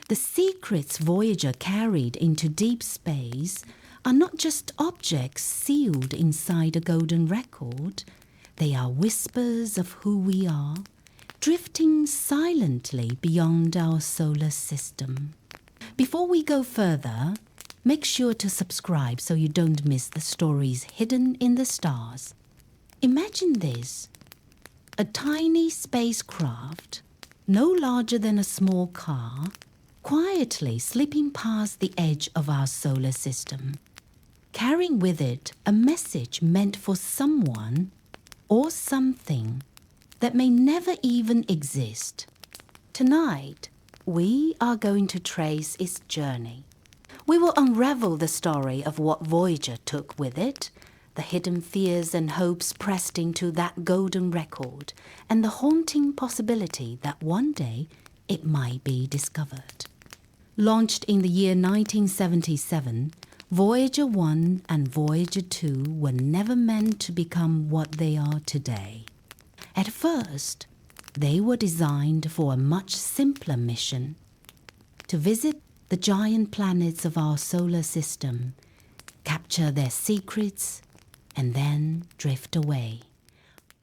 The secrets Voyager carried into deep space are not just objects sealed inside a golden record. They are whispers of who we are, drifting silently beyond our solar system. Before we go further, make sure to subscribe so you don't miss the stories hidden in the stars. Imagine this: a tiny spacecraft, no larger than a small car, quietly slipping past the edge of our solar system, carrying with it a message meant for someone or something that may never even exist. Tonight, we are going to trace its journey. We will unravel the story of what Voyager took with it, the hidden fears and hopes pressed into that golden record, and the haunting possibility that one day it might be discovered. Launched in the year 1977, Voyager 1 and Voyager 2 were never meant to become what they are today. At first, they were designed for a much simpler mission: to visit the giant planets of our solar system, capture their secrets, and then drift away.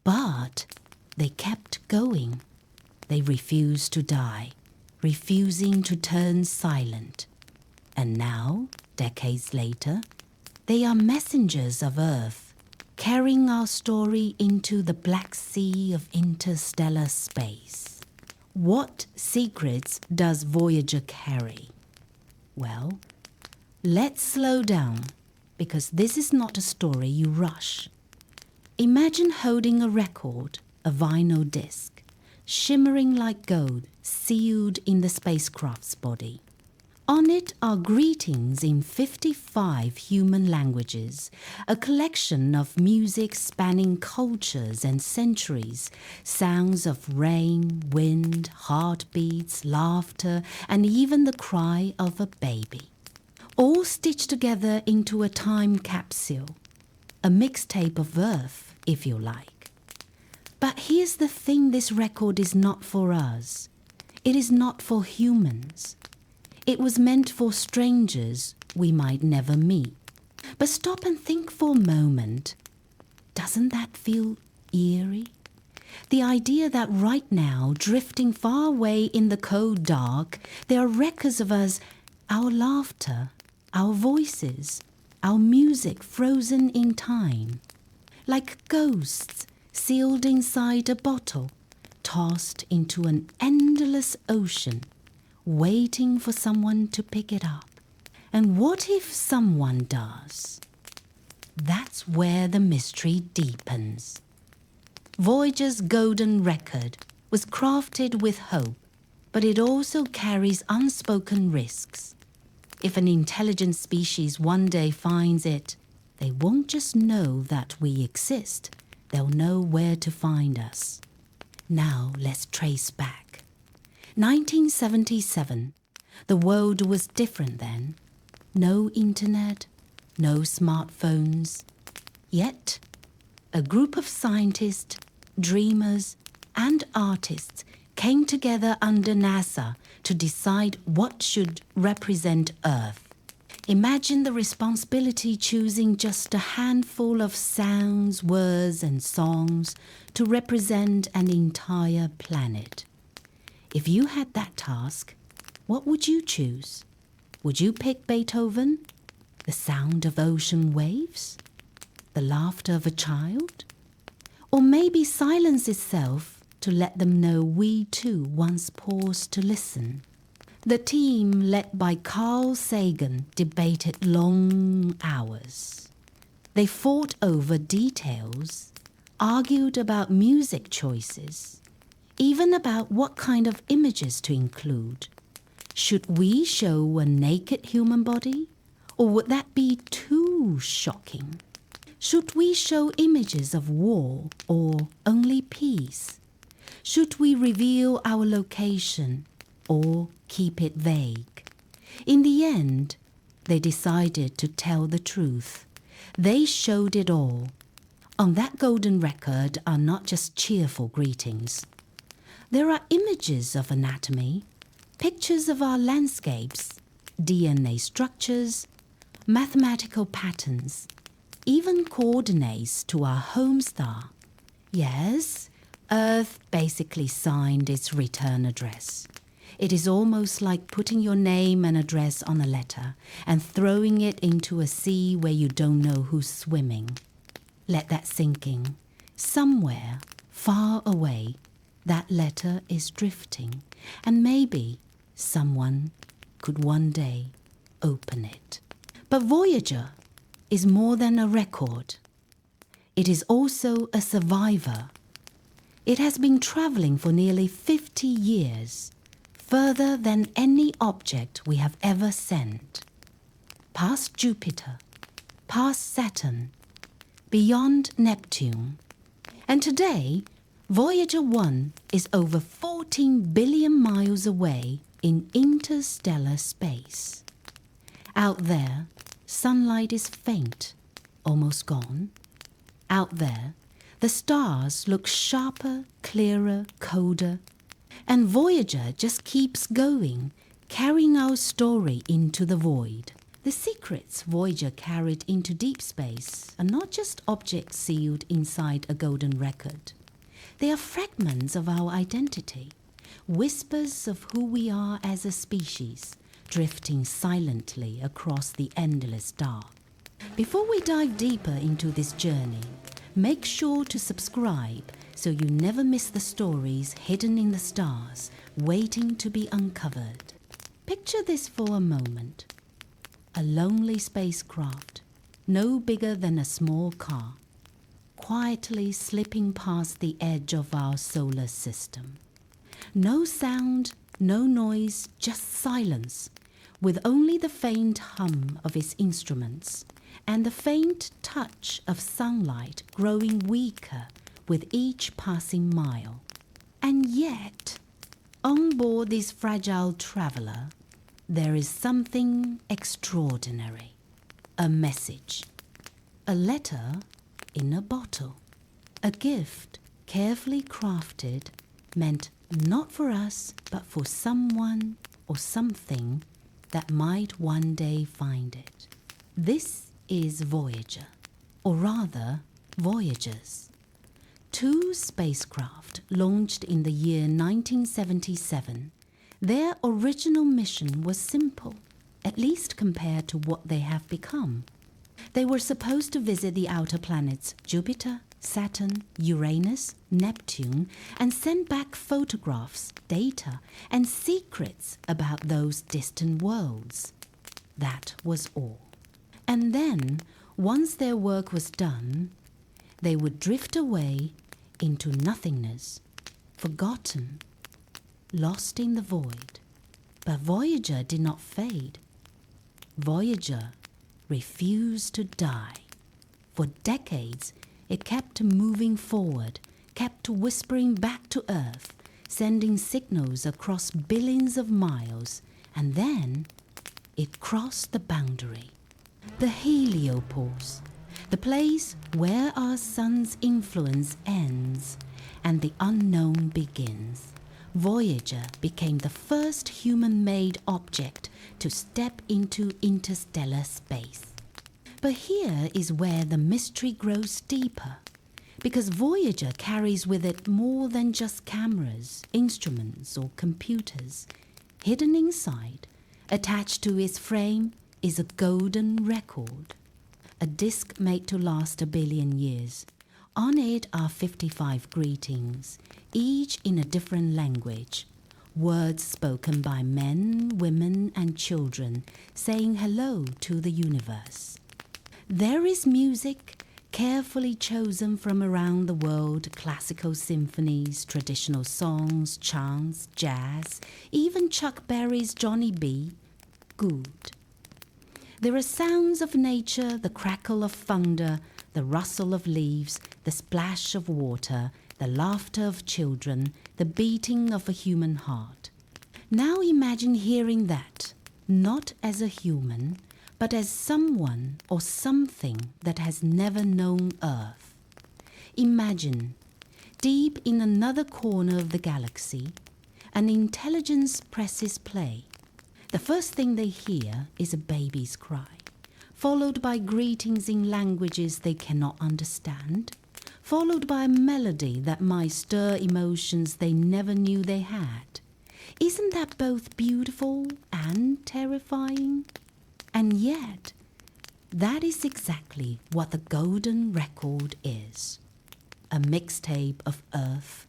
But they kept going. They refused to die, refusing to turn silent. And now, decades later, they are messengers of Earth, carrying our story into the black sea of interstellar space. What secrets does Voyager carry? Well, let's slow down, because this is not a story you rush. Imagine holding a record, a vinyl disc, shimmering like gold, sealed in the spacecraft's body. On it are greetings in 55 human languages, a collection of music spanning cultures and centuries, sounds of rain, wind, heartbeats, laughter, and even the cry of a baby. All stitched together into a time capsule, a mixtape of Earth, if you like. But here's the thing: this record is not for us. It is not for humans. It was meant for strangers we might never meet. But stop and think for a moment. Doesn't that feel eerie? The idea that right now, drifting far away in the cold dark, there are records of us, our laughter, our voices, our music frozen in time, like ghosts sealed inside a bottle, tossed into an endless ocean, waiting for someone to pick it up. And what if someone does? That's where the mystery deepens. Voyager's golden record was crafted with hope, but it also carries unspoken risks. If an intelligent species one day finds it, they won't just know that we exist, they'll know where to find us. Now let's trace back. 1977. The world was different then. No internet, no smartphones. Yet, a group of scientists, dreamers, and artists came together under NASA to decide what should represent Earth. Imagine the responsibility choosing just a handful of sounds, words, and songs to represent an entire planet. If you had that task, what would you choose? Would you pick Beethoven? The sound of ocean waves? The laughter of a child? Or maybe silence itself to let them know we too once paused to listen? The team, led by Carl Sagan, debated long hours. They fought over details, argued about music choices, even about what kind of images to include. Should we show a naked human body? Or would that be too shocking? Should we show images of war or only peace? Should we reveal our location or keep it vague? In the end, they decided to tell the truth. They showed it all. On that golden record are not just cheerful greetings. There are images of anatomy, Pictures of our landscapes, DNA structures, mathematical patterns, even coordinates to our home star. Yes, Earth basically signed its return address. It is almost like putting your name and address on a letter and throwing it into a sea where you don't know who's swimming. Let that sink in. Somewhere, far away, that letter is drifting, and maybe someone could one day open it. But Voyager is more than a record. It is also a survivor. It has been traveling for nearly 50 years, further than any object we have ever sent. Past Jupiter, past Saturn, beyond Neptune. And today, Voyager 1 is over 14 billion miles away in interstellar space. Out there, sunlight is faint, almost gone. Out there, the stars look sharper, clearer, colder. And Voyager just keeps going, carrying our story into the void. The secrets Voyager carried into deep space are not just objects sealed inside a golden record. They are fragments of our identity, whispers of who we are as a species, drifting silently across the endless dark. Before we dive deeper into this journey, make sure to subscribe so you never miss the stories hidden in the stars, waiting to be uncovered. Picture this for a moment. A lonely spacecraft, no bigger than a small car, quietly slipping past the edge of our solar system. No sound, no noise, just silence, with only the faint hum of its instruments and the faint touch of sunlight growing weaker with each passing mile. And yet, on board this fragile traveler, there is something extraordinary. A message. A letter in a bottle. A gift carefully crafted, meant not for us, but for someone or something that might one day find it. This is Voyager, or rather, Voyagers. Two spacecraft launched in the year 1977. Their original mission was simple, at least compared to what they have become. They were supposed to visit the outer planets Jupiter, Saturn, Uranus, Neptune, and send back photographs, data, and secrets about those distant worlds. That was all. And then, once their work was done, they would drift away into nothingness, forgotten, lost in the void. But Voyager did not fade. Voyager refused to die. For decades, it kept moving forward, kept whispering back to Earth, sending signals across billions of miles, and then it crossed the boundary. The heliopause, the place where our sun's influence ends and the unknown begins. Voyager became the first human-made object to step into interstellar space. But here is where the mystery grows deeper, because Voyager carries with it more than just cameras, instruments, or computers. Hidden inside, attached to its frame, is a golden record, a disc made to last 1 billion years. On it are 55 greetings, each in a different language, words spoken by men, women, and children saying hello to the universe. There is music, carefully chosen from around the world, classical symphonies, traditional songs, chants, jazz, even Chuck Berry's Johnny B. Good. There are sounds of nature, the crackle of thunder, the rustle of leaves, the splash of water, the laughter of children, the beating of a human heart. Now imagine hearing that, not as a human, but as someone or something that has never known Earth. Imagine, deep in another corner of the galaxy, An intelligence presses play. The first thing they hear is a baby's cry, followed by greetings in languages they cannot understand, followed by a melody that might stir emotions they never knew they had. Isn't that both beautiful and terrifying? And yet, that is exactly what the golden record is. A mixtape of Earth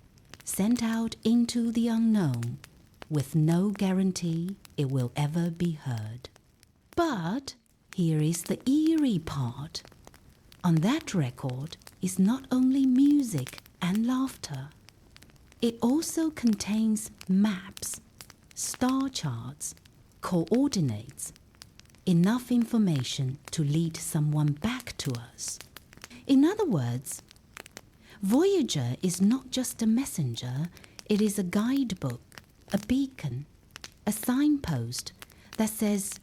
sent out into the unknown with no guarantee it will ever be heard. But here is the eerie part. On that record is not only music and laughter. It also contains maps, star charts, coordinates, enough information to lead someone back to us. In other words, Voyager is not just a messenger, it is a guidebook, a beacon, a signpost that says,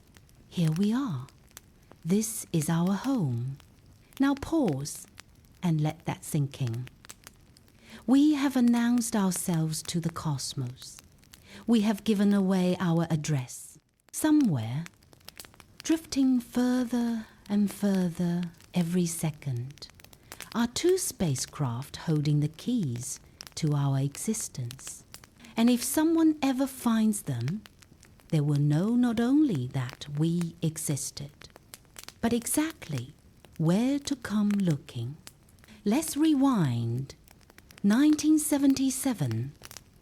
here we are. This is our home. Now pause and let that sink in. We have announced ourselves to the cosmos. We have given away our address. Somewhere, drifting further and further every second, are two spacecraft holding the keys to our existence. And if someone ever finds them, they will know not only that we existed, but exactly where to come looking. Let's rewind. 1977,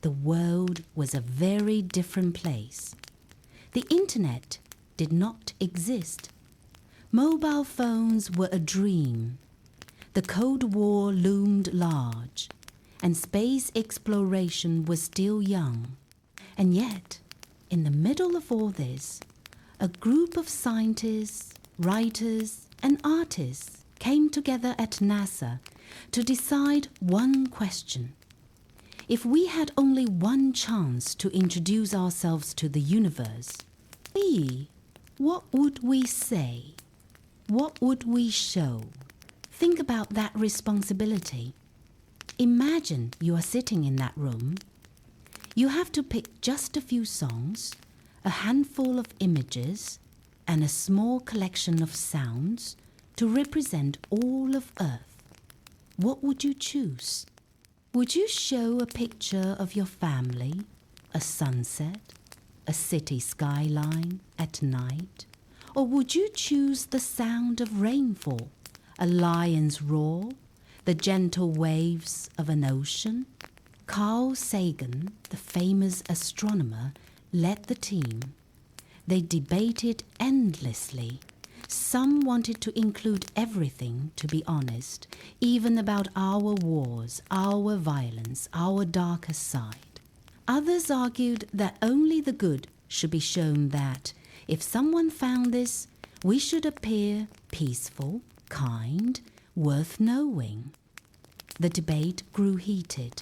the world was a very different place. The internet did not exist. Mobile phones were a dream. The Cold War loomed large, and space exploration was still young. And yet, in the middle of all this, a group of scientists, writers, and artists came together at NASA to decide one question. If we had only one chance to introduce ourselves to the universe, what would we say? What would we show? Think about that responsibility. Imagine you are sitting in that room. You have to pick just a few songs, a handful of images, and a small collection of sounds to represent all of Earth. What would you choose? Would you show a picture of your family, a sunset, a city skyline at night? Or would you choose the sound of rainfall, a lion's roar, the gentle waves of an ocean? Carl Sagan, the famous astronomer, led the team. They debated endlessly. Some wanted to include everything, to be honest, even about our wars, our violence, our darker side. Others argued that only the good should be shown, that if someone found this, we should appear peaceful, kind, worth knowing. The debate grew heated.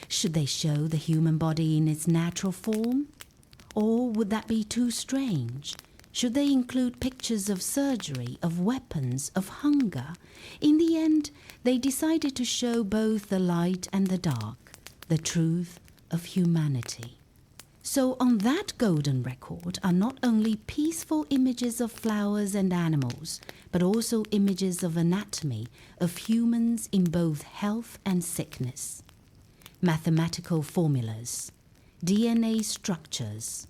Should they show the human body in its natural form? Or would that be too strange? Should they include pictures of surgery, of weapons, of hunger? In the end, they decided to show both the light and the dark, the truth of humanity. So on that golden record are not only peaceful images of flowers and animals, but also images of anatomy, of humans in both health and sickness. Mathematical formulas, DNA structures,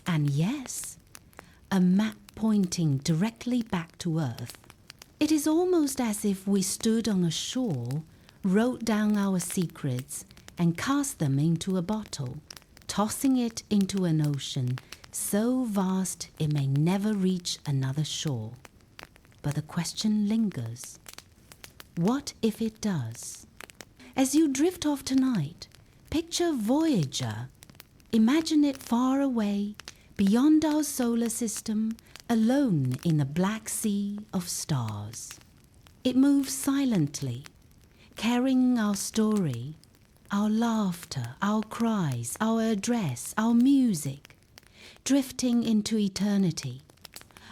and yes, a map pointing directly back to Earth. It is almost as if we stood on a shore, wrote down our secrets, and cast them into a bottle, tossing it into an ocean so vast it may never reach another shore. But the question lingers. What if it does? As you drift off tonight, picture Voyager. Imagine it far away, beyond our solar system, alone in a black sea of stars. It moves silently, carrying our story, our laughter, our cries, our address, our music, drifting into eternity,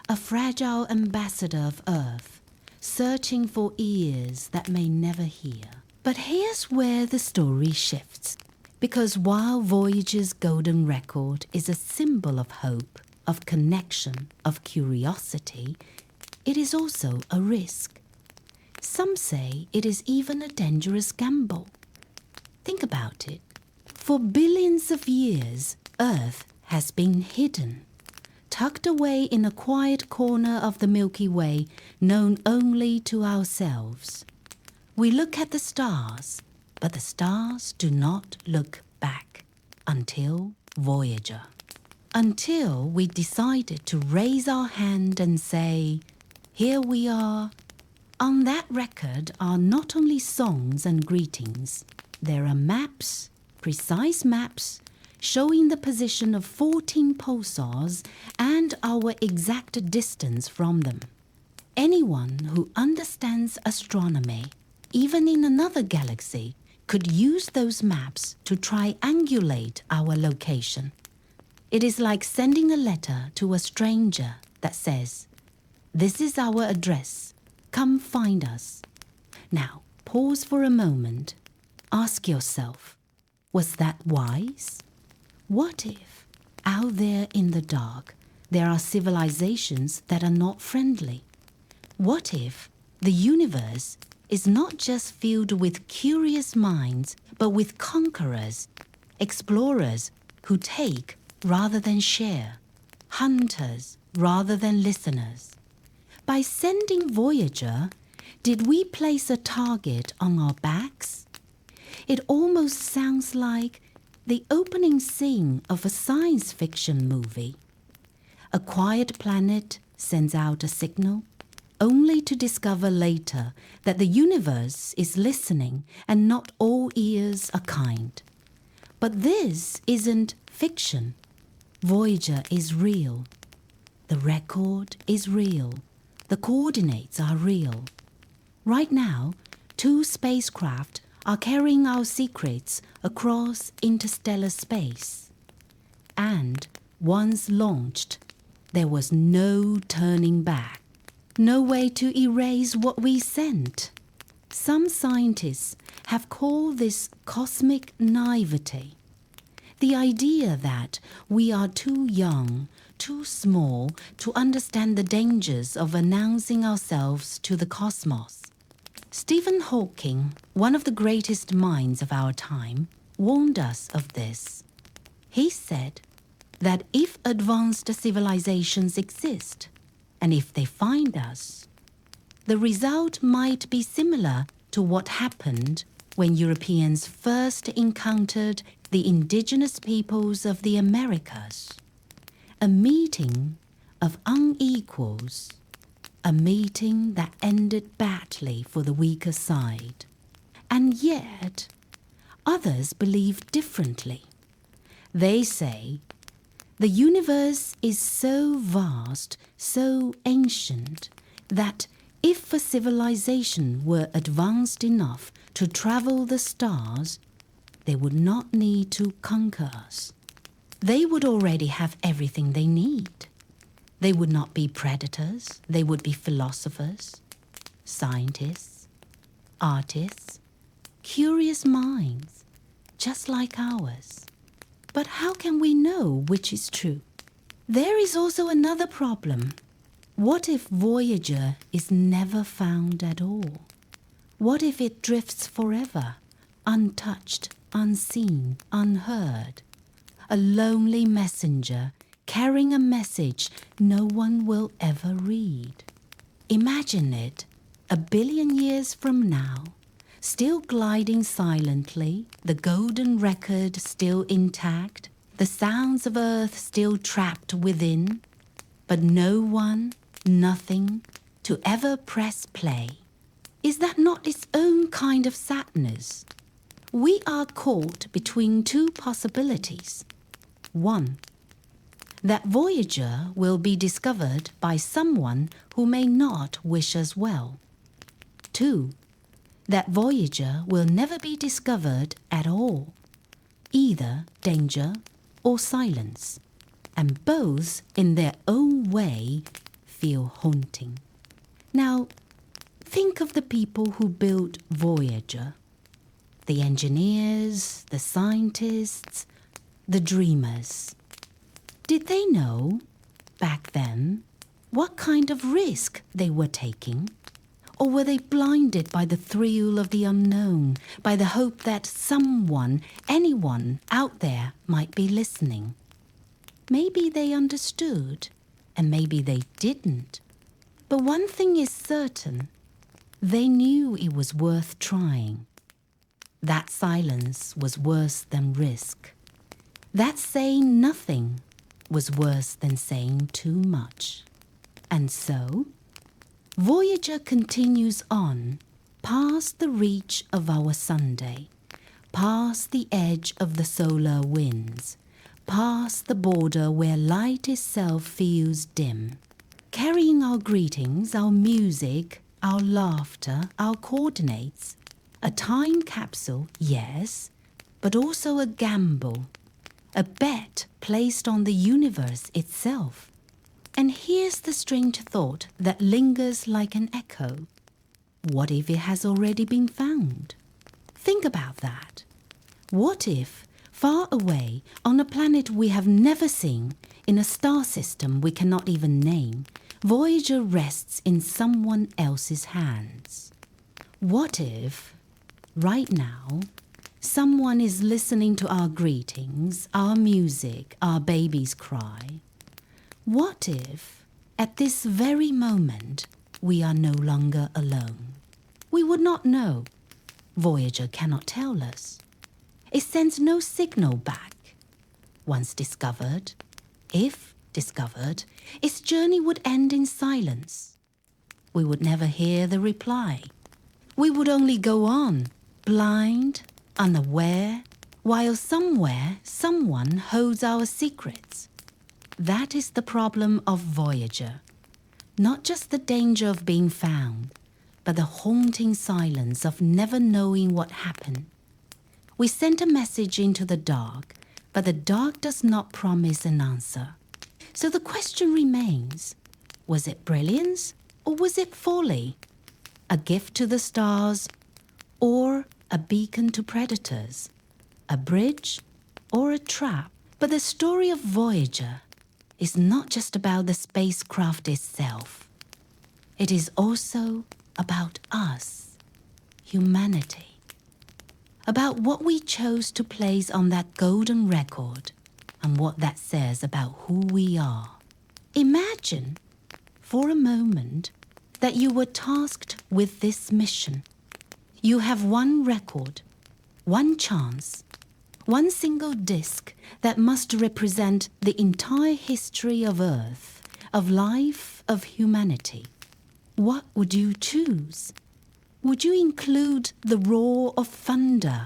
a fragile ambassador of Earth, searching for ears that may never hear. But here's where the story shifts. Because while Voyager's golden record is a symbol of hope, of connection, of curiosity, it is also a risk. Some say it is even a dangerous gamble. Think about it. For billions of years, Earth has been hidden, tucked away in a quiet corner of the Milky Way known only to ourselves. We look at the stars, but the stars do not look back until Voyager. Until we decided to raise our hand and say, "Here we are." On that record are not only songs and greetings, there are maps, precise maps, showing the position of 14 pulsars and our exact distance from them. Anyone who understands astronomy, even in another galaxy, could use those maps to triangulate our location. It is like sending a letter to a stranger that says, "This is our address. Come find us." Now, pause for a moment. Ask yourself, was that wise? What if, out there in the dark, there are civilizations that are not friendly? What if the universe is not just filled with curious minds, but with conquerors, explorers who take rather than share, hunters rather than listeners? By sending Voyager, did we place a target on our backs? It almost sounds like the opening scene of a science fiction movie. A quiet planet sends out a signal, only to discover later that the universe is listening and not all ears are kind. But this isn't fiction. Voyager is real. The record is real. The coordinates are real. Right now, 2 spacecraft are carrying our secrets across interstellar space. And once launched, there was no turning back, no way to erase what we sent. Some scientists have called this cosmic naivety. The idea that we are too young, too small to understand the dangers of announcing ourselves to the cosmos. Stephen Hawking, one of the greatest minds of our time, warned us of this. He said that if advanced civilizations exist, and if they find us, the result might be similar to what happened when Europeans first encountered the indigenous peoples of the Americas. A meeting of unequals. A meeting that ended badly for the weaker side. And yet, others believe differently. They say, the universe is so vast, so ancient, that if a civilization were advanced enough to travel the stars, they would not need to conquer us. They would already have everything they need. They would not be predators, they would be philosophers, scientists, artists, curious minds, just like ours. But how can we know which is true? There is also another problem. What if Voyager is never found at all? What if it drifts forever, untouched, unseen, unheard? A lonely messenger carrying a message no one will ever read. Imagine it, 1 billion years from now, still gliding silently, the golden record still intact, the sounds of Earth still trapped within, but no one, nothing, to ever press play. Is that not its own kind of sadness? We are caught between 2 possibilities. 1. That Voyager will be discovered by someone who may not wish us well. 2. That Voyager will never be discovered at all, either danger or silence, and both in their own way feel haunting. Now, think of the people who built Voyager. the engineers, the scientists, the dreamers. Did they know, back then, what kind of risk they were taking? Or were they blinded by the thrill of the unknown, by the hope that someone, anyone out there might be listening? Maybe they understood, and maybe they didn't. But one thing is certain, they knew it was worth trying. That silence was worse than risk. That saying nothing was worse than saying too much. And so, Voyager continues on, past the reach of our Sunday, past the edge of the solar winds, past the border where light itself feels dim, carrying our greetings, our music, our laughter, our coordinates. A time capsule, yes, but also a gamble, a bet placed on the universe itself. And here's the strange thought that lingers like an echo. What if it has already been found? Think about that. What if, far away, on a planet we have never seen, in a star system we cannot even name, Voyager rests in someone else's hands? What if, right now, someone is listening to our greetings, our music, our baby's cry? What if, at this very moment, we are no longer alone? We would not know. Voyager cannot tell us. It sends no signal back. Once discovered, if discovered, its journey would end in silence. We would never hear the reply. We would only go on, blind, unaware, while somewhere someone holds our secrets. That is the problem of Voyager. Not just the danger of being found, but the haunting silence of never knowing what happened. We sent a message into the dark, but the dark does not promise an answer. So the question remains, was it brilliance or was it folly? A gift to the stars or a beacon to predators? A bridge or a trap? But the story of Voyager is not just about the spacecraft itself. It is also about us, humanity. About what we chose to place on that golden record and what that says about who we are. Imagine, for a moment, that you were tasked with this mission. You have one record, one chance, one single disc that must represent the entire history of Earth, of life, of humanity. What would you choose? Would you include the roar of thunder,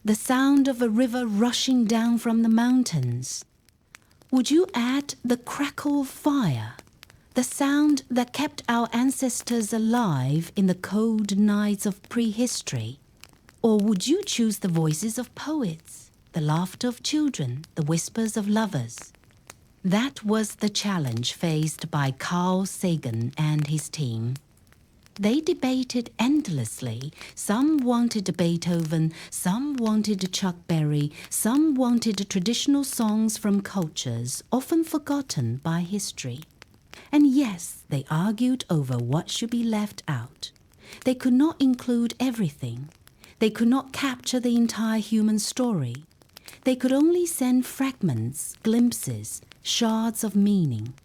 the sound of a river rushing down from the mountains? Would you add the crackle of fire, the sound that kept our ancestors alive in the cold nights of prehistory? Or would you choose the voices of poets, the laughter of children, the whispers of lovers? That was the challenge faced by Carl Sagan and his team. They debated endlessly. Some wanted Beethoven, some wanted Chuck Berry, some wanted traditional songs from cultures often forgotten by history. And yes, they argued over what should be left out. They could not include everything. They could not capture the entire human story. They could only send fragments, glimpses, shards of meaning.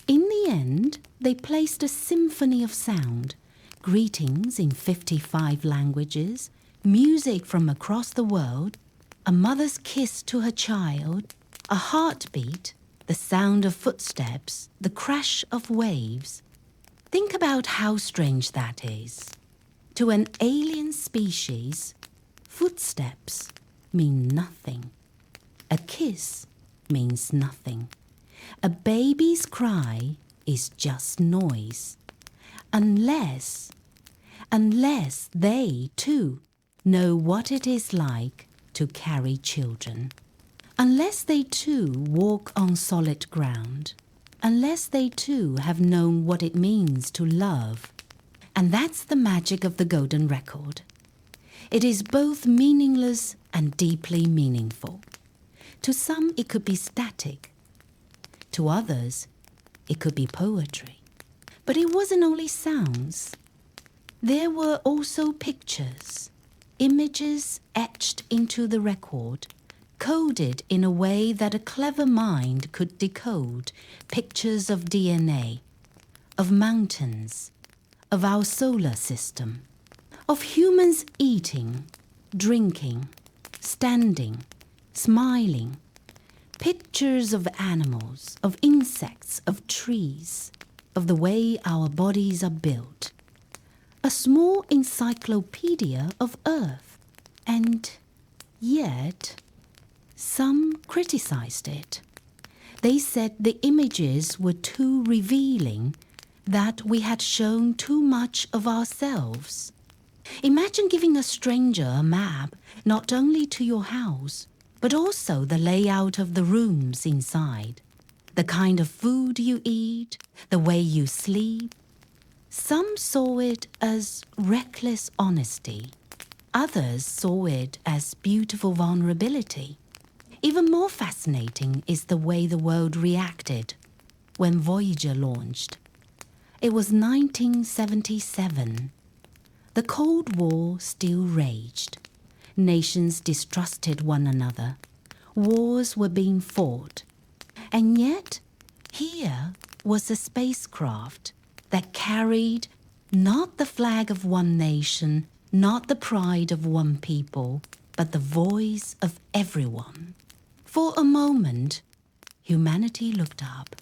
In the end, they placed a symphony of sound, greetings in 55 languages, music from across the world, a mother's kiss to her child, a heartbeat, the sound of footsteps, the crash of waves. Think about how strange that is. To an alien species, footsteps mean nothing. A kiss means nothing. A baby's cry is just noise. Unless they, too, know what it is like to carry children. Unless they, too, walk on solid ground. Unless they, too, have known what it means to love. And that's the magic of the golden record. It is both meaningless and deeply meaningful. To some, it could be static. To others, it could be poetry. But it wasn't only sounds. There were also pictures, images etched into the record, coded in a way that a clever mind could decode, pictures of DNA, of mountains, of our solar system, of humans eating, drinking, standing, smiling, pictures of animals, of insects, of trees, of the way our bodies are built. A small encyclopedia of Earth. And yet, some criticized it. They said the images were too revealing, that we had shown too much of ourselves. Imagine giving a stranger a map, not only to your house, but also the layout of the rooms inside, the kind of food you eat, the way you sleep. Some saw it as reckless honesty. Others saw it as beautiful vulnerability. Even more fascinating is the way the world reacted when Voyager launched. It was 1977. The Cold War still raged. Nations distrusted one another. Wars were being fought. And yet, here was a spacecraft that carried not the flag of one nation, not the pride of one people, but the voice of everyone. For a moment, humanity looked up.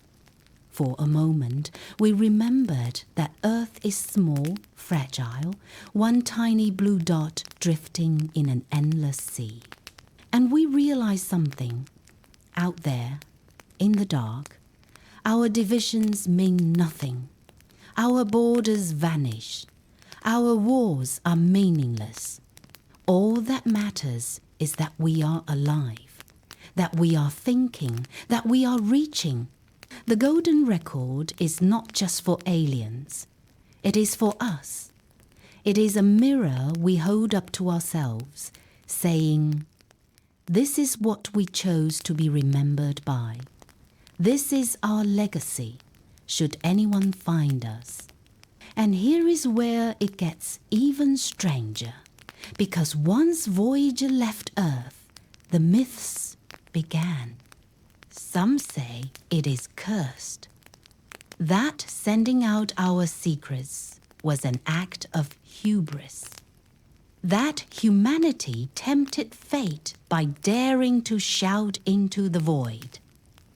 For a moment, we remembered that Earth is small, fragile, one tiny blue dot drifting in an endless sea. And we realized something. Out there, in the dark, our divisions mean nothing. Our borders vanish. Our wars are meaningless. All that matters is that we are alive, that we are thinking, that we are reaching. The golden record is not just for aliens. It is for us. It is a mirror we hold up to ourselves, saying, "This is what we chose to be remembered by. This is our legacy, should anyone find us." And here is where it gets even stranger, because once Voyager left Earth, the myths began. Some say it is cursed. That sending out our secrets was an act of hubris. That humanity tempted fate by daring to shout into the void.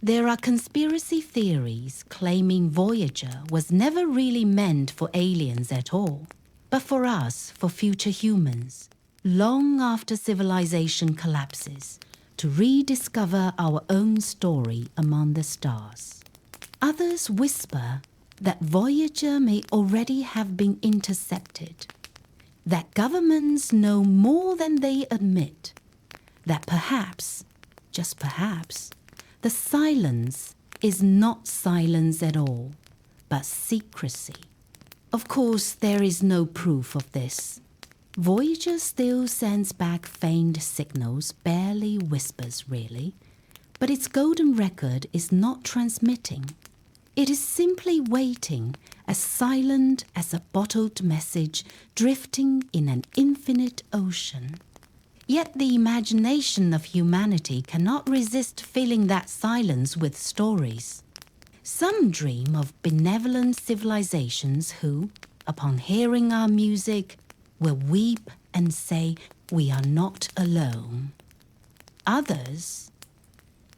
There are conspiracy theories claiming Voyager was never really meant for aliens at all, but for us, for future humans, long after civilization collapses, to rediscover our own story among the stars. Others whisper that Voyager may already have been intercepted, that governments know more than they admit, that perhaps, just perhaps, the silence is not silence at all, but secrecy. Of course, there is no proof of this. Voyager still sends back faint signals, barely whispers really, but its golden record is not transmitting. It is simply waiting, as silent as a bottled message drifting in an infinite ocean. Yet the imagination of humanity cannot resist filling that silence with stories. Some dream of benevolent civilizations who, upon hearing our music, will weep and say, "We are not alone." Others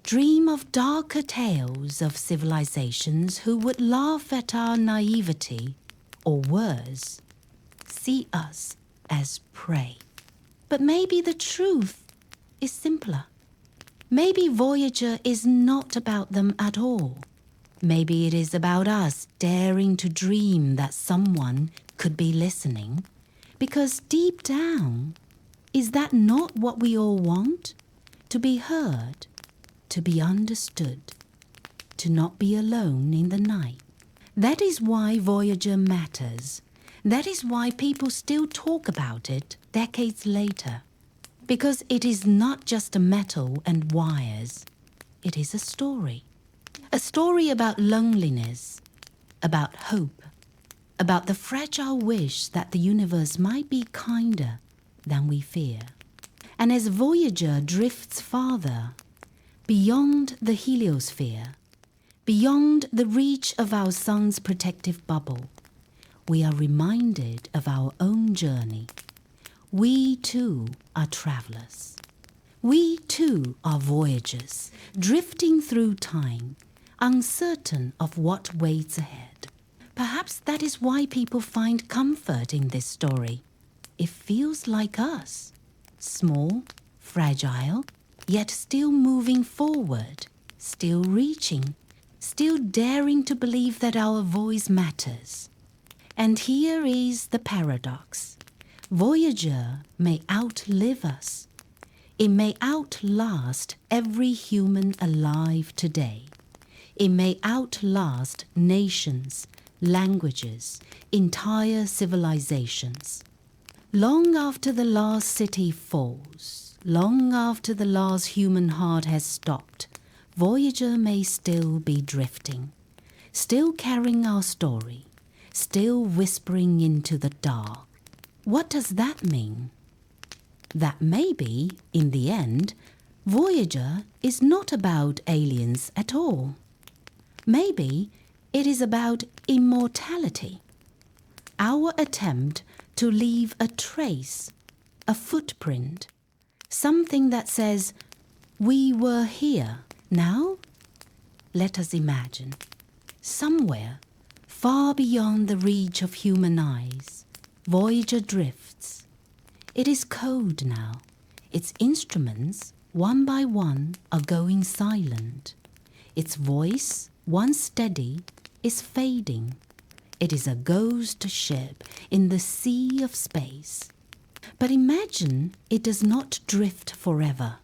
dream of darker tales of civilizations who would laugh at our naivety, or worse, see us as prey. But maybe the truth is simpler. Maybe Voyager is not about them at all. Maybe it is about us daring to dream that someone could be listening. Because deep down, is that not what we all want? To be heard, to be understood, to not be alone in the night. That is why Voyager matters. That is why people still talk about it decades later, because it is not just metal and wires. It is a story about loneliness, about hope, about the fragile wish that the universe might be kinder than we fear. And as Voyager drifts farther, beyond the heliosphere, beyond the reach of our sun's protective bubble, we are reminded of our own journey. We too are travelers. We too are voyagers, drifting through time, uncertain of what waits ahead. Perhaps that is why people find comfort in this story. It feels like us, small, fragile, yet still moving forward, still reaching, still daring to believe that our voice matters. And here is the paradox. Voyager may outlive us. It may outlast every human alive today. It may outlast nations, languages, entire civilizations. Long after the last city falls, long after the last human heart has stopped, Voyager may still be drifting, still carrying our story, still whispering into the dark. What does that mean? That maybe, in the end, Voyager is not about aliens at all. Maybe it is about immortality. Our attempt to leave a trace, a footprint, something that says, we were here. Now, let us imagine, somewhere, far beyond the reach of human eyes, Voyager drifts. It is cold now. Its instruments, one by one, are going silent. Its voice, once steady, is fading. It is a ghost ship in the sea of space. But imagine it does not drift forever.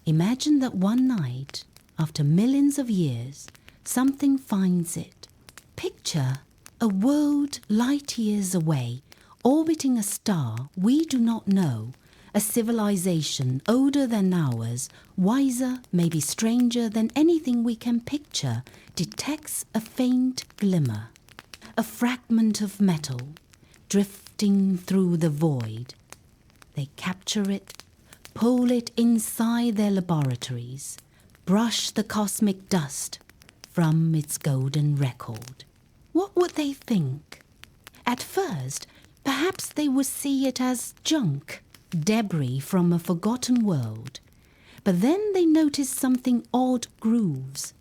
Imagine that one night, after millions of years, something finds it. Picture a world light years away, orbiting a star we do not know, a civilization older than ours, wiser, maybe stranger than anything we can picture, detects a faint glimmer, a fragment of metal, drifting through the void. They capture it, pull it inside their laboratories, brush the cosmic dust from its golden record. What would they think? At first, perhaps they would see it as junk, debris from a forgotten world. But then they notice something odd: grooves,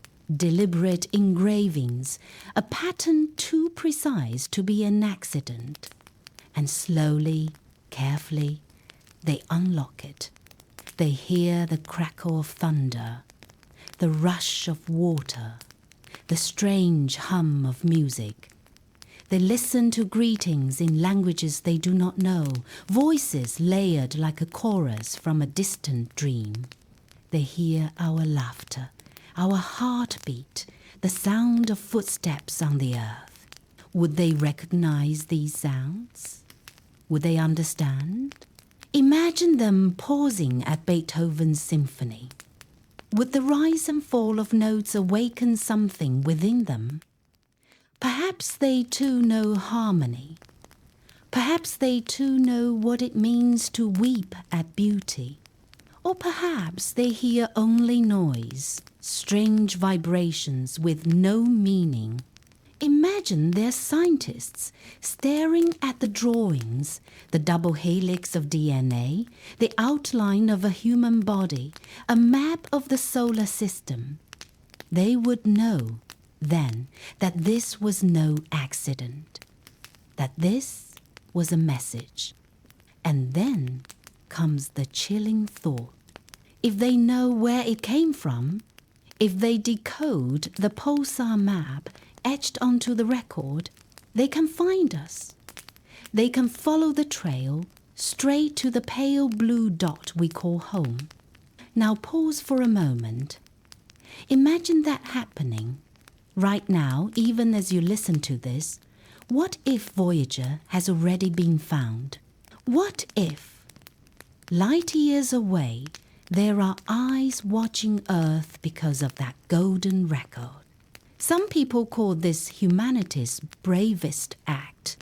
deliberate engravings, a pattern too precise to be an accident. And slowly, carefully, they unlock it. They hear the crackle of thunder, the rush of water, the strange hum of music. They listen to greetings in languages they do not know, voices layered like a chorus from a distant dream. They hear our laughter, our heartbeat, the sound of footsteps on the earth. Would they recognize these sounds? Would they understand? Imagine them pausing at Beethoven's symphony. Would the rise and fall of notes awaken something within them? Perhaps they too know harmony. Perhaps they too know what it means to weep at beauty. Or perhaps they hear only noise, strange vibrations with no meaning. Imagine their scientists staring at the drawings, the double helix of DNA, the outline of a human body, a map of the solar system. They would know then that this was no accident, that this was a message. And then comes the chilling thought. If they know where it came from, if they decode the pulsar map etched onto the record, they can find us. They can follow the trail straight to the pale blue dot we call home. Now pause for a moment. Imagine that happening. Right now, even as you listen to this, what if Voyager has already been found? What if, light years away, there are eyes watching Earth because of that golden record? Some people call this humanity's bravest act.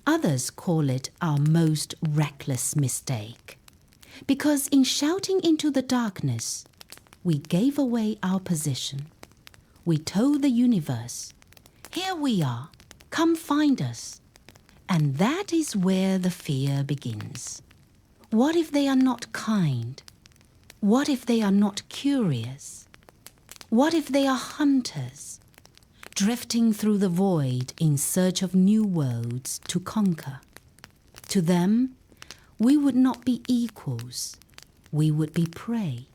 Others call it our most reckless mistake. Because in shouting into the darkness, we gave away our position. We told the universe, "Here we are, come find us." And that is where the fear begins. What if they are not kind? What if they are not curious? What if they are hunters, drifting through the void in search of new worlds to conquer? To them, we would not be equals. We would be prey,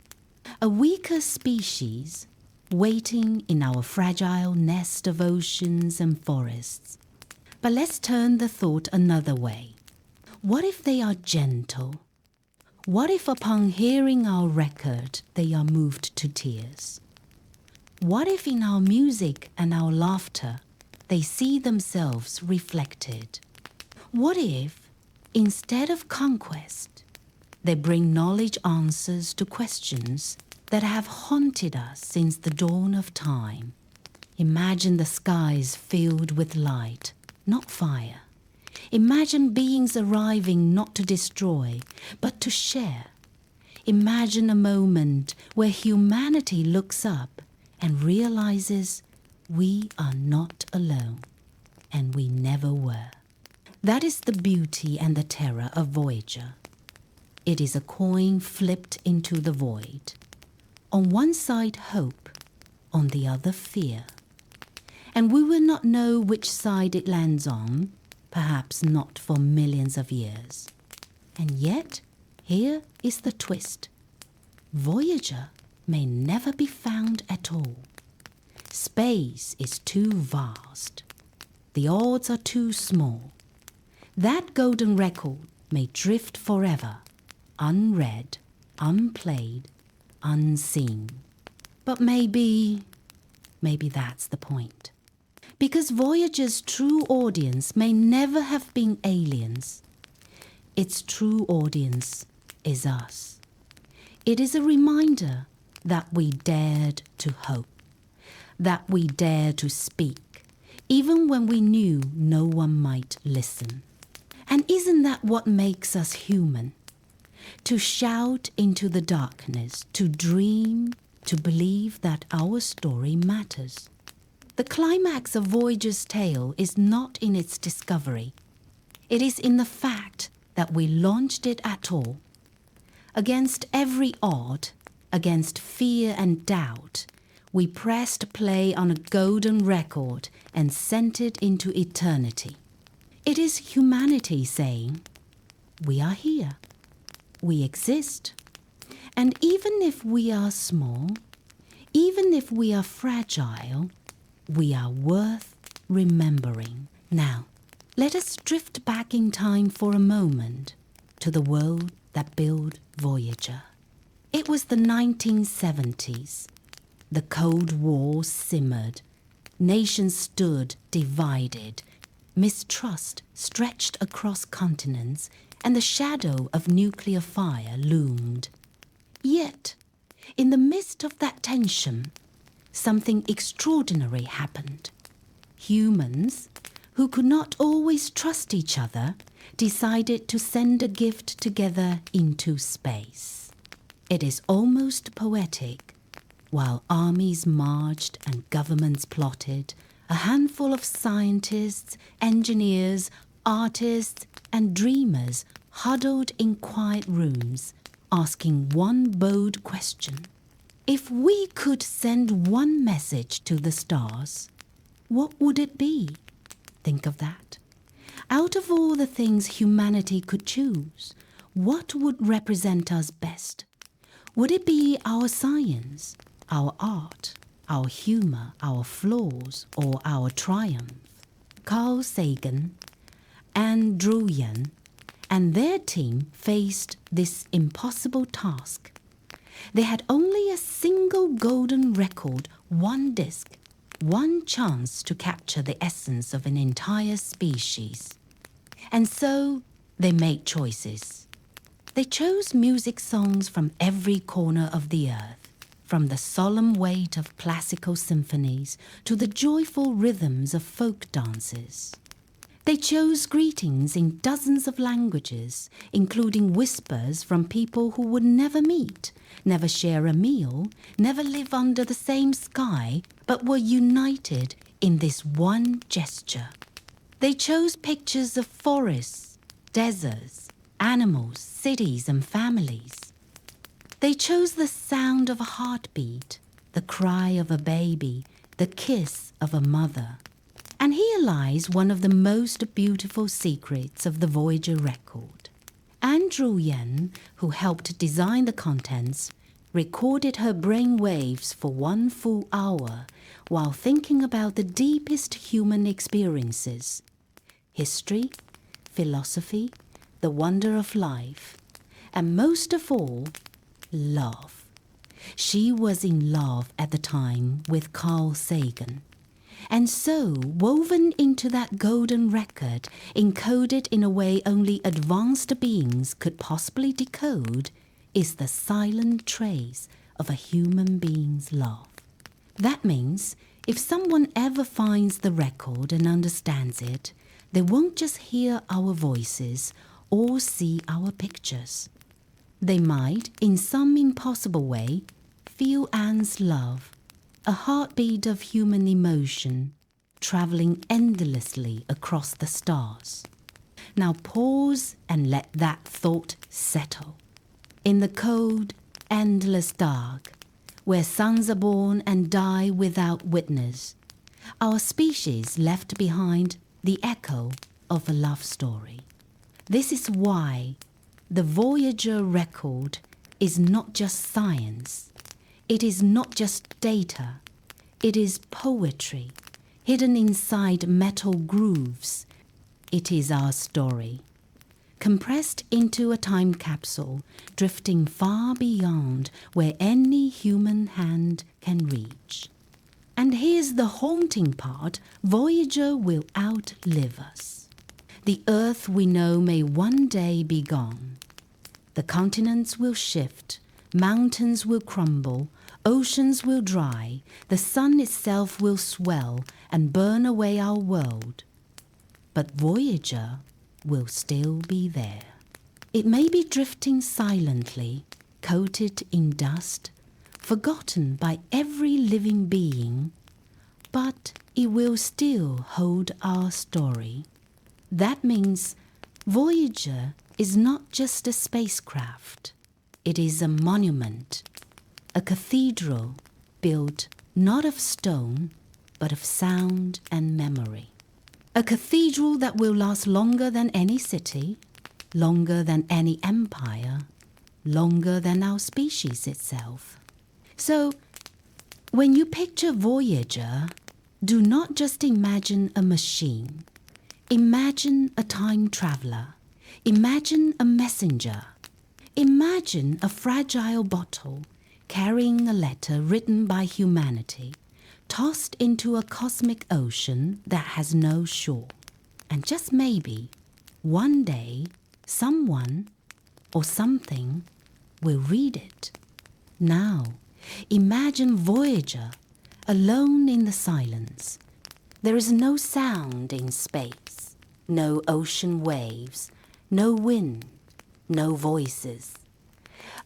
a weaker species waiting in our fragile nest of oceans and forests. But let's turn the thought another way. What if they are gentle? What if upon hearing our record, they are moved to tears? What if in our music and our laughter, they see themselves reflected? What if, instead of conquest, they bring knowledge answers to questions that have haunted us since the dawn of time? Imagine the skies filled with light, not fire. Imagine beings arriving not to destroy, but to share. Imagine a moment where humanity looks up and realizes we are not alone, and we never were. That is the beauty and the terror of Voyager. It is a coin flipped into the void. On one side hope, on the other fear. And we will not know which side it lands on, perhaps not for millions of years. And yet, here is the twist. Voyager may never be found at all. Space is too vast. The odds are too small. That golden record may drift forever, unread, unplayed, unseen. But maybe that's the point. Because Voyager's true audience may never have been aliens. Its true audience is us. It is a reminder that we dared to hope, that we dared to speak, even when we knew no one might listen. And isn't that what makes us human? To shout into the darkness, to dream, to believe that our story matters. The climax of Voyager's tale is not in its discovery. It is in the fact that we launched it at all. Against every odd, against fear and doubt, we pressed play on a golden record and sent it into eternity. It is humanity saying, we are here, we exist, and even if we are small, even if we are fragile, we are worth remembering. Now, let us drift back in time for a moment to the world that built Voyager. It was the 1970s. The Cold War simmered. Nations stood divided. Mistrust stretched across continents, and the shadow of nuclear fire loomed. Yet, in the midst of that tension, something extraordinary happened. Humans, who could not always trust each other, decided to send a gift together into space. It is almost poetic. While armies marched and governments plotted, a handful of scientists, engineers, artists, and dreamers huddled in quiet rooms, asking one bold question. If we could send one message to the stars, what would it be? Think of that. Out of all the things humanity could choose, what would represent us best? Would it be our science, our art, our humor, our flaws, or our triumph? Carl Sagan and Druyan and their team faced this impossible task. They had only a single golden record, one disc, one chance to capture the essence of an entire species. And so They made choices. They chose music songs from every corner of the earth, from the solemn weight of classical symphonies to the joyful rhythms of folk dances. They chose greetings in dozens of languages, including whispers from people who would never meet, never share a meal, never live under the same sky, but were united in this one gesture. They chose pictures of forests, deserts, animals, cities, and families. They chose the sound of a heartbeat, the cry of a baby, the kiss of a mother. And here lies one of the most beautiful secrets of the Voyager record. Andrew Yen, who helped design the contents, recorded her brain waves for 1 full hour while thinking about the deepest human experiences: history, philosophy, the wonder of life, and most of all, love. She was in love at the time with Carl Sagan. And so, woven into that golden record, encoded in a way only advanced beings could possibly decode, is the silent trace of a human being's love. That means, if someone ever finds the record and understands it, they won't just hear our voices or see our pictures. They might, in some impossible way, feel Anne's love, a heartbeat of human emotion, traveling endlessly across the stars. Now pause and let that thought settle. In the cold, endless dark, where suns are born and die without witness, our species left behind the echo of a love story. This is why the Voyager record is not just science. It is not just data. It is poetry, hidden inside metal grooves. It is our story, compressed into a time capsule, drifting far beyond where any human hand can reach. And here's the haunting part: Voyager will outlive us. The Earth we know may one day be gone. The continents will shift, mountains will crumble, oceans will dry, the sun itself will swell and burn away our world. But Voyager will still be there. It may be drifting silently, coated in dust, forgotten by every living being, but it will still hold our story. That means Voyager is not just a spacecraft. It is a monument, a cathedral built not of stone, but of sound and memory. A cathedral that will last longer than any city, longer than any empire, longer than our species itself. So, when you picture Voyager, do not just imagine a machine. Imagine a time traveler. Imagine a messenger. Imagine a fragile bottle carrying a letter written by humanity, tossed into a cosmic ocean that has no shore. And just maybe, one day, someone or something will read it. Now, imagine Voyager, alone in the silence. There is no sound in space, no ocean waves, no wind, no voices.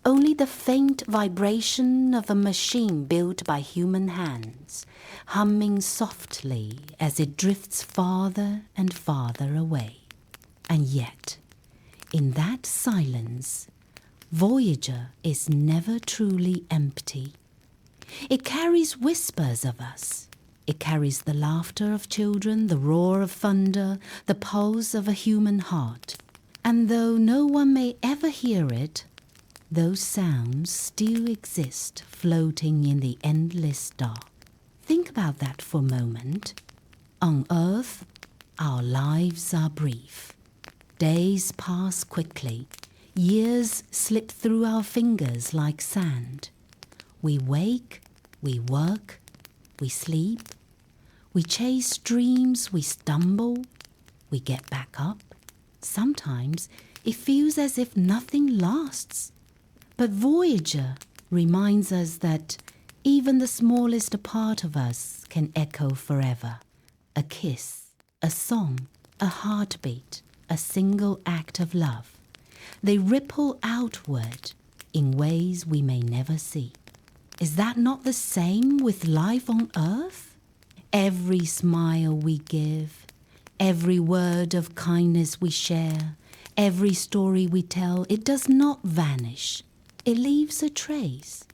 Only the faint vibration of a machine built by human hands, humming softly as it drifts farther and farther away. And yet, in that silence, Voyager is never truly empty. It carries whispers of us. It carries the laughter of children, the roar of thunder, the pulse of a human heart. And though no one may ever hear it, those sounds still exist, floating in the endless dark. Think about that for a moment. On Earth, our lives are brief. Days pass quickly. Years slip through our fingers like sand. We wake, we work, we sleep, we chase dreams, we stumble, we get back up, Sometimes it feels as if nothing lasts. But Voyager reminds us that even the smallest part of us can echo forever. A kiss, a song, a heartbeat, a single act of love. They ripple outward in ways we may never see. Is that not the same with life on Earth? Every smile we give, every word of kindness we share, every story we tell, it does not vanish. It leaves a trace.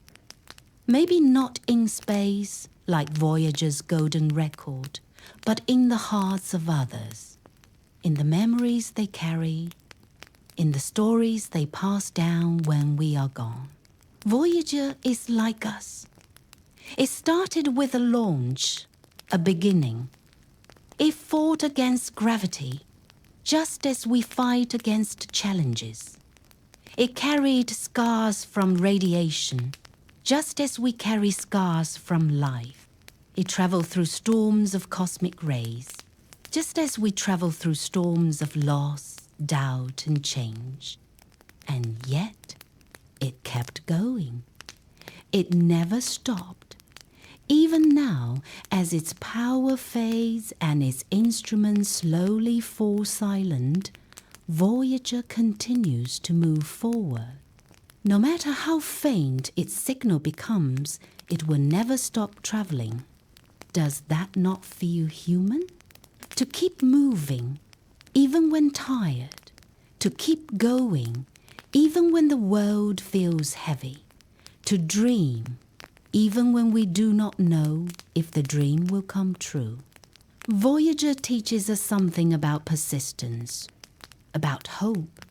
Maybe not in space, like Voyager's golden record, but in the hearts of others, in the memories they carry, in the stories they pass down when we are gone. Voyager is like us. It started with a launch, a beginning. It fought against gravity, just as we fight against challenges. It carried scars from radiation, just as we carry scars from life. It traveled through storms of cosmic rays, just as we travel through storms of loss, doubt, and change. And yet, it kept going. It never stopped. Even now, as its power fades and its instruments slowly fall silent, Voyager continues to move forward. No matter how faint its signal becomes, it will never stop traveling. Does that not feel human? To keep moving, even when tired. To keep going, even when the world feels heavy. To dream, even when we do not know if the dream will come true. Voyager teaches us something about persistence, about hope,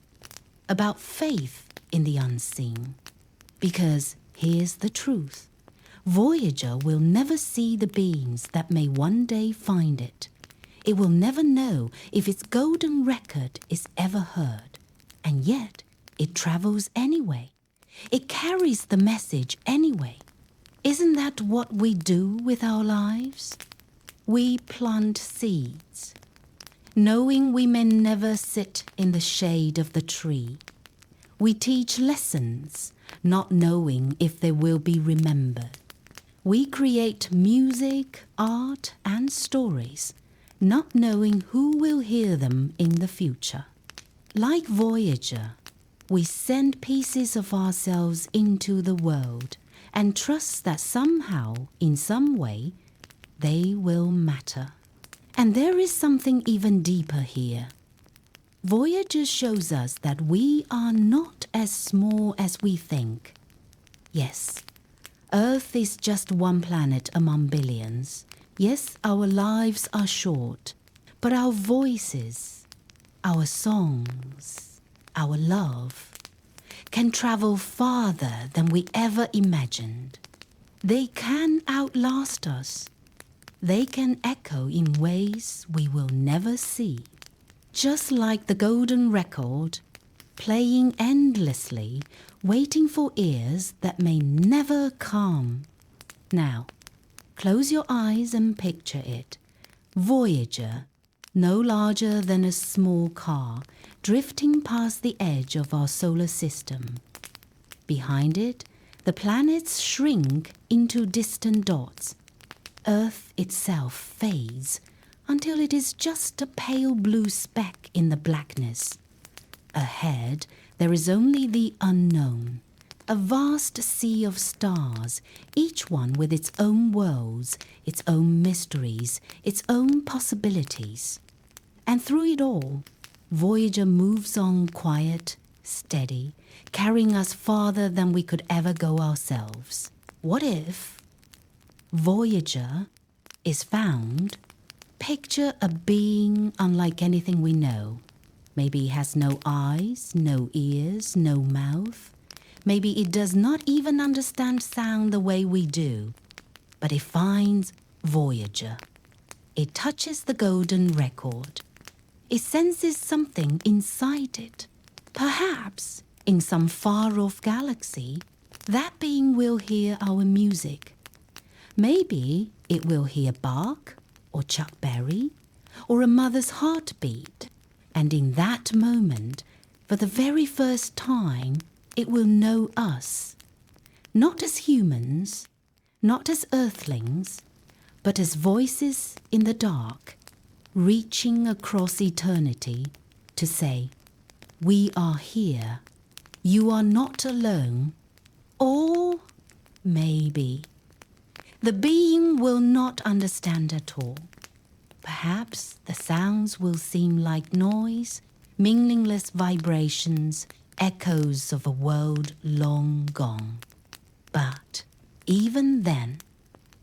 about faith in the unseen. Because here's the truth. Voyager will never see the beings that may one day find it. It will never know if its golden record is ever heard. And yet, it travels anyway. It carries the message anyway. Isn't that what we do with our lives? We plant seeds, knowing we may never sit in the shade of the tree. We teach lessons, not knowing if they will be remembered. We create music, art, and stories, not knowing who will hear them in the future. Like Voyager, we send pieces of ourselves into the world and trust that somehow, in some way, they will matter. And there is something even deeper here. Voyager shows us that we are not as small as we think. Yes, Earth is just one planet among billions. Yes, our lives are short, but our voices, our songs, our love can travel farther than we ever imagined. They can outlast us. They can echo in ways we will never see. Just like the golden record, playing endlessly, waiting for ears that may never come. Now, close your eyes and picture it. Voyager, no larger than a small car, drifting past the edge of our solar system. Behind it, the planets shrink into distant dots. Earth itself fades until it is just a pale blue speck in the blackness. Ahead, there is only the unknown, a vast sea of stars, each one with its own worlds, its own mysteries, its own possibilities. And through it all, Voyager moves on quiet, steady, carrying us farther than we could ever go ourselves. What if Voyager is found? Picture a being unlike anything we know. Maybe it has no eyes, no ears, no mouth. Maybe it does not even understand sound the way we do. But it finds Voyager. It touches the golden record. It senses something inside it. Perhaps, in some far-off galaxy, that being will hear our music. Maybe it will hear Bach, or Chuck Berry, or a mother's heartbeat, And in that moment, for the very first time, it will know us. Not as humans, not as earthlings, but as voices in the dark, reaching across eternity to say, "We are here. You are not alone." Or maybe the being will not understand at all. Perhaps the sounds will seem like noise, meaningless vibrations, echoes of a world long gone. But even then,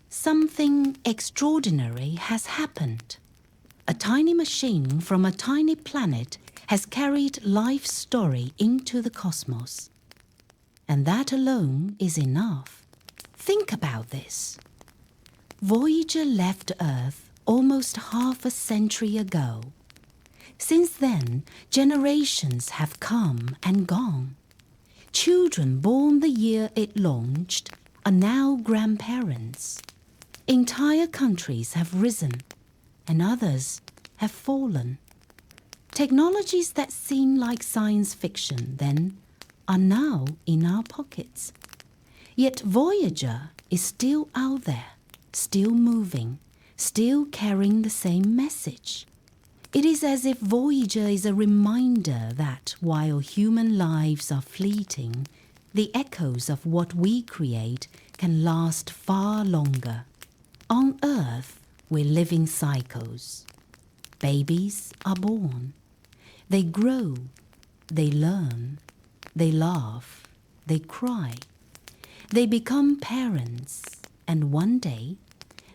something extraordinary has happened. A tiny machine from a tiny planet has carried life's story into the cosmos. And that alone is enough. Think about this. Voyager left Earth almost half a century ago. Since then, generations have come and gone. Children born the year it launched are now grandparents. Entire countries have risen, and others have fallen. Technologies that seem like science fiction then are now in our pockets. Yet Voyager is still out there, still moving, still carrying the same message. It is as if Voyager is a reminder that while human lives are fleeting, the echoes of what we create can last far longer. On Earth, we're living cycles. Babies are born. They grow, they learn, they laugh, they cry. They become parents, and one day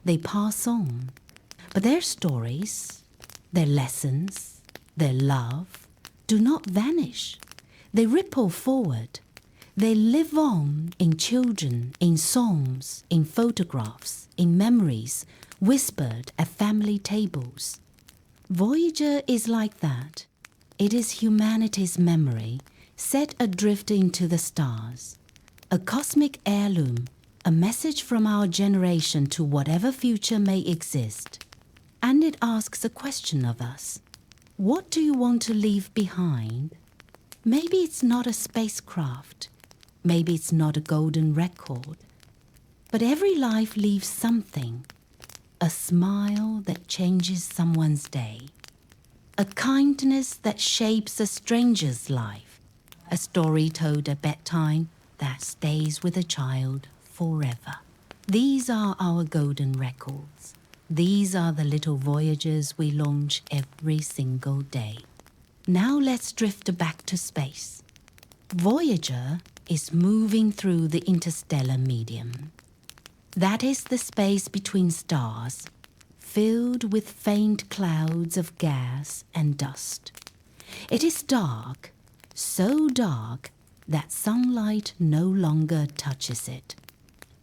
they pass on. But their stories, their lessons, their love, do not vanish. They ripple forward. They live on in children, in songs, in photographs, in memories, whispered at family tables. Voyager is like that. It is humanity's memory, set adrift into the stars. A cosmic heirloom, a message from our generation to whatever future may exist. And it asks a question of us. What do you want to leave behind? Maybe it's not a spacecraft. Maybe it's not a golden record. But every life leaves something. A smile that changes someone's day. A kindness that shapes a stranger's life. A story told at bedtime that stays with a child forever. These are our golden records. These are the little Voyagers we launch every single day. Now let's drift back to space. Voyager is moving through the interstellar medium. That is the space between stars, filled with faint clouds of gas and dust. It is dark, so dark that sunlight no longer touches it.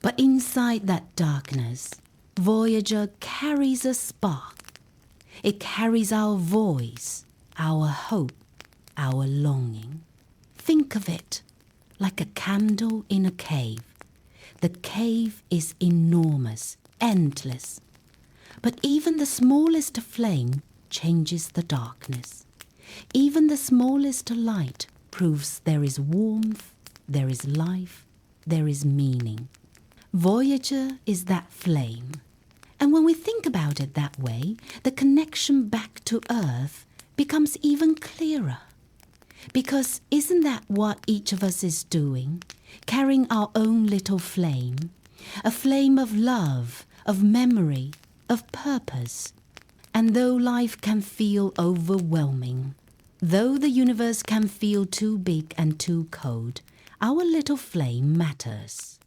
But inside that darkness, Voyager carries a spark. It carries our voice, our hope, our longing. Think of it like a candle in a cave. The cave is enormous, endless. But even the smallest flame changes the darkness. Even the smallest light proves there is warmth, there is life, there is meaning. Voyager is that flame. And when we think about it that way, the connection back to Earth becomes even clearer. Because isn't that what each of us is doing? Carrying our own little flame. A flame of love, of memory, of purpose. And though life can feel overwhelming, though the universe can feel too big and too cold, our little flame matters.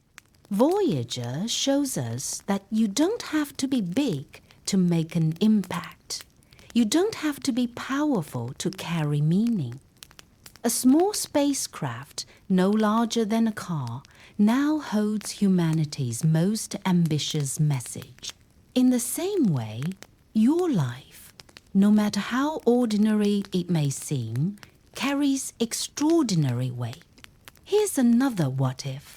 Voyager shows us that you don't have to be big to make an impact. You don't have to be powerful to carry meaning. A small spacecraft, no larger than a car, now holds humanity's most ambitious message. In the same way, your life, no matter how ordinary it may seem, carries extraordinary weight. Here's another what if.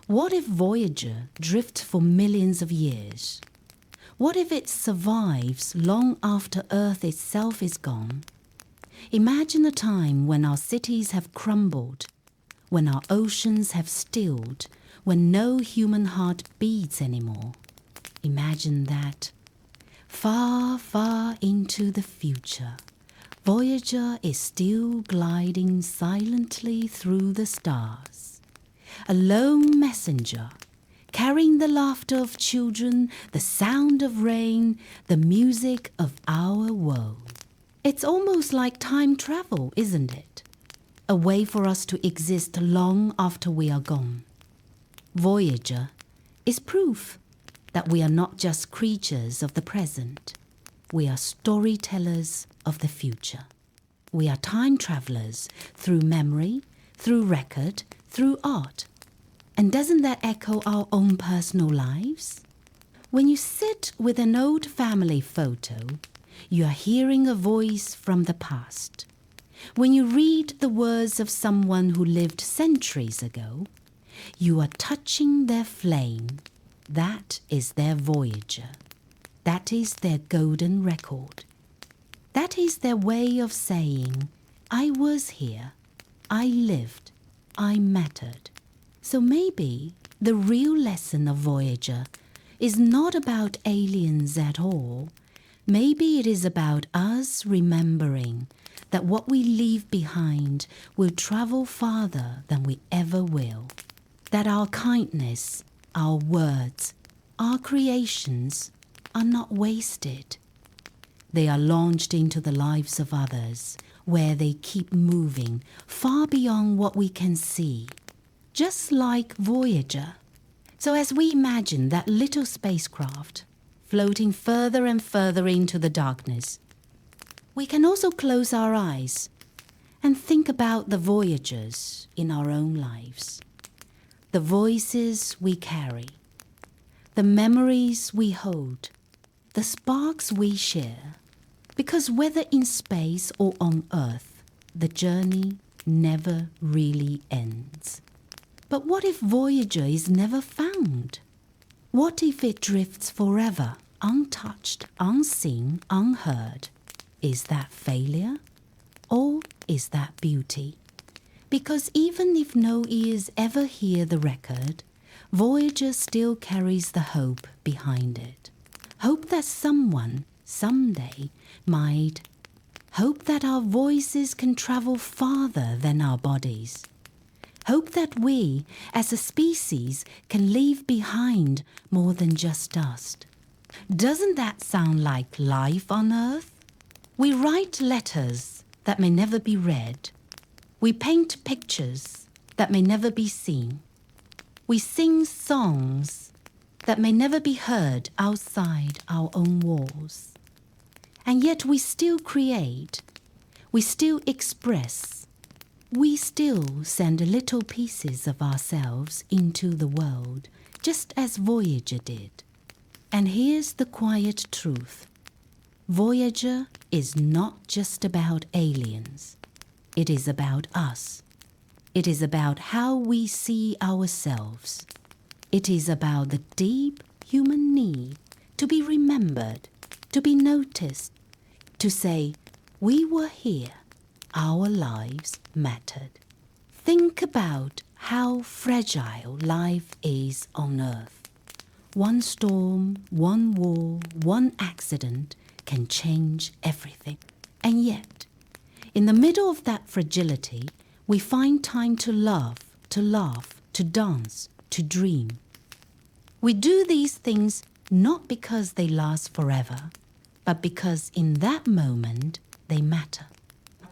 What if Voyager drifts for millions of years? What if it survives long after Earth itself is gone? Imagine a time when our cities have crumbled, when our oceans have stilled, when no human heart beats anymore. Imagine that. Far, far into the future, Voyager is still gliding silently through the stars. A lone messenger, carrying the laughter of children, the sound of rain, the music of our world. It's almost like time travel, isn't it? A way for us to exist long after we are gone. Voyager is proof that we are not just creatures of the present. We are storytellers of the future. We are time travelers through memory, through record, through art. And doesn't that echo our own personal lives? When you sit with an old family photo, you are hearing a voice from the past. When you read the words of someone who lived centuries ago, you are touching their flame. That is their Voyager. That is their golden record. That is their way of saying, I was here, I lived, I mattered. So maybe the real lesson of Voyager is not about aliens at all. Maybe it is about us remembering that what we leave behind will travel farther than we ever will. That our kindness, our words, our creations are not wasted. They are launched into the lives of others, where they keep moving far beyond what we can see, just like Voyager. So as we imagine that little spacecraft floating further and further into the darkness, we can also close our eyes and think about the Voyagers in our own lives, the voices we carry, the memories we hold, the sparks we share, because whether in space or on Earth, the journey never really ends. But what if Voyager is never found? What if it drifts forever, untouched, unseen, unheard? Is that failure? Or is that beauty? Because even if no ears ever hear the record, Voyager still carries the hope behind it. Hope that someone, someday, might. Hope that our voices can travel farther than our bodies. Hope that we, as a species, can leave behind more than just dust. Doesn't that sound like life on Earth? We write letters that may never be read. We paint pictures that may never be seen. We sing songs that may never be heard outside our own walls. And yet we still create, we still express, we still send little pieces of ourselves into the world, just as Voyager did. And here's the quiet truth. Voyager is not just about aliens. It is about us. It is about how we see ourselves. It is about the deep human need to be remembered, to be noticed, to say, we were here, our lives mattered. Think about how fragile life is on Earth. One storm, one war, one accident can change everything. And yet, in the middle of that fragility, we find time to love, to laugh, to dance, to dream. We do these things not because they last forever, but because in that moment they matter.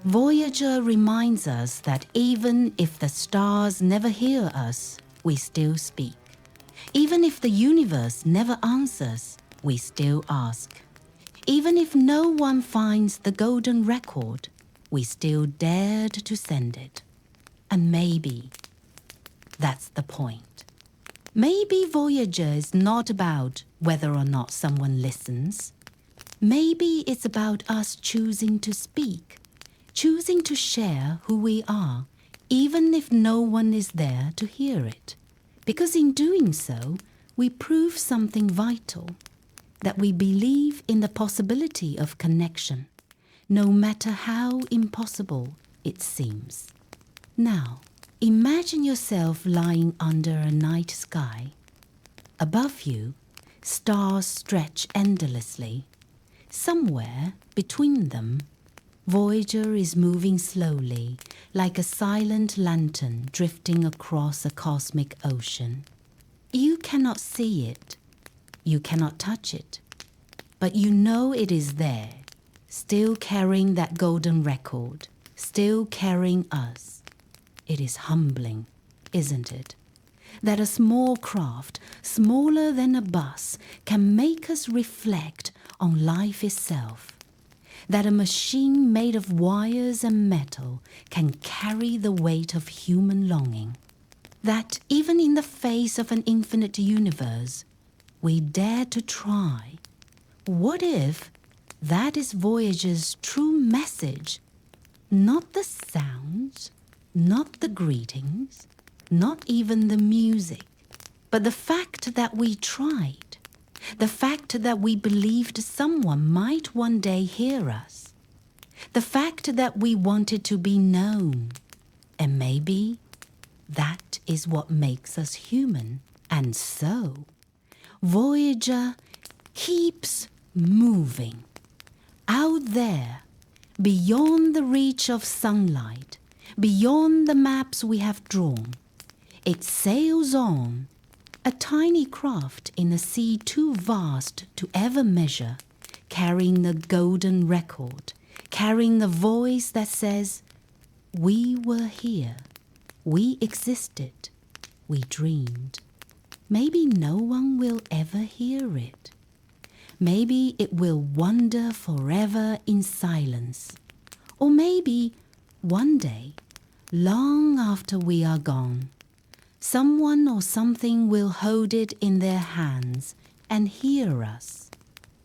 Voyager reminds us that even if the stars never hear us, we still speak. Even if the universe never answers, we still ask. Even if no one finds the golden record, we still dared to send it. And maybe that's the point. Maybe Voyager is not about whether or not someone listens. Maybe it's about us choosing to speak, choosing to share who we are, even if no one is there to hear it. Because in doing so, we prove something vital, that we believe in the possibility of connection, no matter how impossible it seems. Now, imagine yourself lying under a night sky. Above you, stars stretch endlessly. Somewhere between them, Voyager is moving slowly, like a silent lantern drifting across a cosmic ocean. You cannot see it, you cannot touch it, but you know it is there, still carrying that golden record, still carrying us. It is humbling, isn't it? That a small craft, smaller than a bus, can make us reflect on life itself. That a machine made of wires and metal can carry the weight of human longing. That even in the face of an infinite universe, we dare to try. What if that is Voyager's true message? Not the sounds, not the greetings, not even the music, but the fact that we tried. The fact that we believed someone might one day hear us. The fact that we wanted to be known. And maybe that is what makes us human. And so, Voyager keeps moving. Out there, beyond the reach of sunlight, beyond the maps we have drawn, it sails on, a tiny craft in a sea too vast to ever measure, carrying the golden record, carrying the voice that says, "We were here, we existed, we dreamed." Maybe no one will ever hear it. Maybe it will wander forever in silence. Or maybe one day, long after we are gone, someone or something will hold it in their hands and hear us.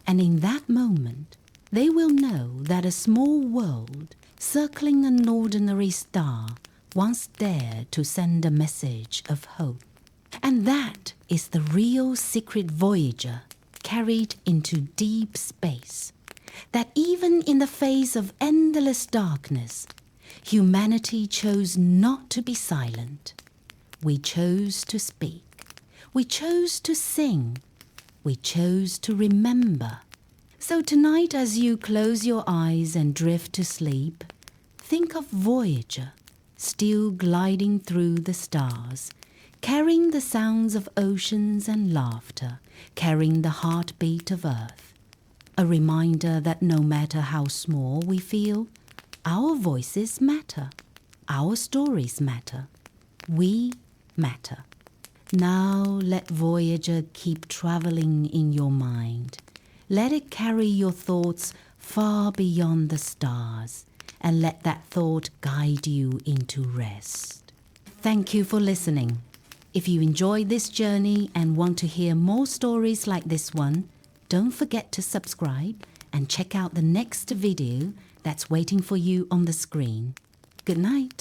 And in that moment, they will know that a small world circling an ordinary star once dared to send a message of hope. And that is the real secret Voyager carried into deep space. That even in the face of endless darkness, humanity chose not to be silent. We chose to speak. We chose to sing. We chose to remember. So tonight, as you close your eyes and drift to sleep, think of Voyager, still gliding through the stars, carrying the sounds of oceans and laughter, carrying the heartbeat of Earth. A reminder that no matter how small we feel, our voices matter. Our stories matter. We matter. Now let Voyager keep traveling in your mind. Let it carry your thoughts far beyond the stars, and let that thought guide you into rest. Thank you for listening. If you enjoyed this journey and want to hear more stories like this one, don't forget to subscribe and check out the next video that's waiting for you on the screen. Good night.